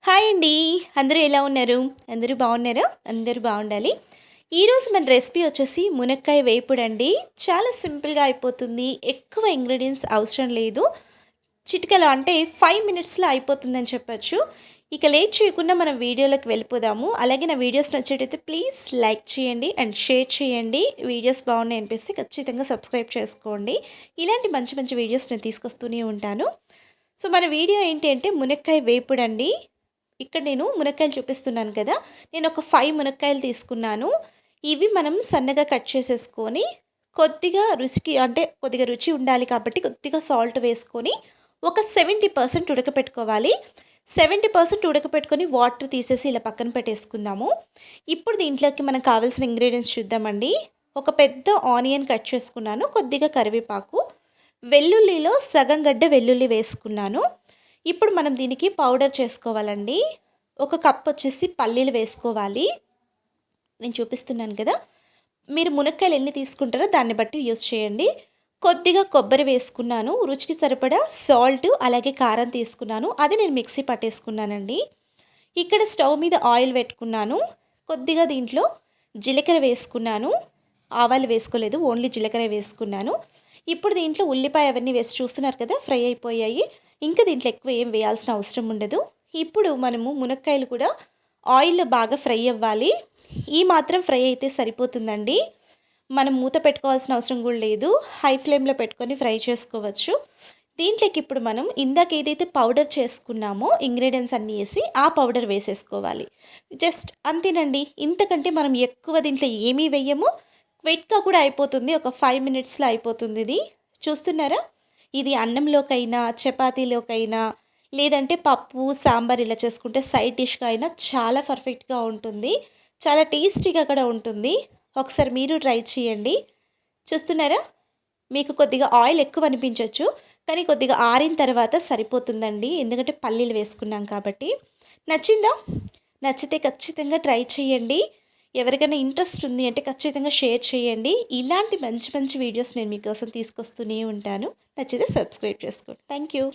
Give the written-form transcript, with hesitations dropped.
Hi అండి. అందరూ ఎలా ఉన్నారు? అందరూ బాగున్నారా? అందరూ బాగుండాలి. ఈరోజు మన రెసిపీ వచ్చేసి మునక్కాయ వేపుడండి. చాలా సింపుల్గా అయిపోతుంది. ఎక్కువ ఇంగ్రీడియంట్స్ అవసరం లేదు. చిటికలో అంటే 5 మినిట్స్లో అయిపోతుందని చెప్పచ్చు. ఇక లేట్ చేయకుండా మనం వీడియోలోకి వెళ్ళిపోదాము. అలాగే నా వీడియోస్ నచ్చేటైతే ప్లీజ్ లైక్ చేయండి అండ్ షేర్ చేయండి. వీడియోస్ బాగున్నాయి అనిపిస్తే ఖచ్చితంగా సబ్స్క్రైబ్ చేసుకోండి. ఇలాంటి మంచి మంచి వీడియోస్ నేను తీసుకొస్తూనే ఉంటాను. సో మన వీడియో ఏంటి అంటే మునక్కాయ వేపుడండి. ఇక్కడ నేను మునక్కాయలు చూపిస్తున్నాను కదా, నేను ఒక 5 మునక్కాయలు తీసుకున్నాను. ఇవి మనం సన్నగా కట్ చేసేసుకొని కొద్దిగా రుచికి అంటే కొద్దిగా రుచి ఉండాలి కాబట్టి కొద్దిగా సాల్ట్ వేసుకొని ఒక 70% ఉడకపెట్టుకోవాలి. 70% ఉడకపెట్టుకొని వాటర్ తీసేసి ఇలా పక్కన పెట్టేసుకుందాము. ఇప్పుడు దీంట్లోకి మనకు కావాల్సిన ఇంగ్రీడియంట్స్ చూద్దామండి. ఒక పెద్ద ఆనియన్ కట్ చేసుకున్నాను, కొద్దిగా కరివేపాకు, వెల్లుల్లిలో సగం గడ్డ వెల్లుల్లి వేసుకున్నాను. ఇప్పుడు మనం దీనికి పౌడర్ చేసుకోవాలండి. ఒక కప్ వచ్చేసి పల్లీలు వేసుకోవాలి. నేను చూపిస్తున్నాను కదా, మీరు మునక్కాయలు ఎన్ని తీసుకుంటారో దాన్ని బట్టి యూస్ చేయండి. కొద్దిగా కొబ్బరి వేసుకున్నాను, రుచికి సరిపడా సాల్ట్, అలాగే కారం తీసుకున్నాను. అది నేను మిక్సీ పట్టేసుకున్నానండి. ఇక్కడ స్టవ్ మీద ఆయిల్ పెట్టుకున్నాను. కొద్దిగా దీంట్లో జీలకర్ర వేసుకున్నాను, ఆవాలు వేసుకోలేదు, ఓన్లీ జీలకర్ర వేసుకున్నాను. ఇప్పుడు దీంట్లో ఉల్లిపాయ అవన్నీ వేసి చూస్తున్నారు కదా, ఫ్రై అయిపోయాయి. ఇంకా దీంట్లో ఎక్కువ ఏం వేయాల్సిన అవసరం ఉండదు. ఇప్పుడు మనము మునక్కాయలు కూడా ఆయిల్లో బాగా ఫ్రై అవ్వాలి. ఈ మాత్రం ఫ్రై అయితే సరిపోతుందండి. మనం మూత పెట్టుకోవాల్సిన అవసరం కూడా లేదు. హై ఫ్లేమ్లో పెట్టుకొని ఫ్రై చేసుకోవచ్చు. దీంట్లోకి ఇప్పుడు మనం ఇందాక ఏదైతే పౌడర్ చేసుకున్నామో ఇంగ్రీడియంట్స్ అన్నీ వేసి ఆ పౌడర్ వేసేసుకోవాలి. జస్ట్ అంతేనండి. ఇంతకంటే మనం ఎక్కువ దీంట్లో ఏమీ వేయము. క్విక్గా కూడా అయిపోతుంది. ఒక 5 మినిట్స్లో అయిపోతుంది. ఇది చూస్తున్నారా? ఇది అన్నంలోకైనా, చపాతీలోకైనా, లేదంటే పప్పు సాంబార్ ఇలా చేసుకుంటే సైడ్ డిష్గా అయినా చాలా పర్ఫెక్ట్గా ఉంటుంది. చాలా టేస్టీగా కూడా ఉంటుంది. ఒకసారి మీరు ట్రై చేయండి. చూస్తున్నారా? మీకు కొద్దిగా ఆయిల్ ఎక్కువ అనిపించవచ్చు, కానీ కొద్దిగా ఆరిన తర్వాత సరిపోతుందండి. ఎందుకంటే పల్లీలు వేసుకున్నాం కాబట్టి. నచ్చిందా? నచ్చితే ఖచ్చితంగా ట్రై చేయండి. ఎవరికైనా ఇంట్రెస్ట్ ఉంది అంటే ఖచ్చితంగా షేర్ చేయండి. ఇలాంటి మంచి మంచి వీడియోస్ నేను మీకోసం తీసుకొస్తూనే ఉంటాను. నచ్చితే సబ్స్క్రైబ్ చేసుకోండి. Thank you.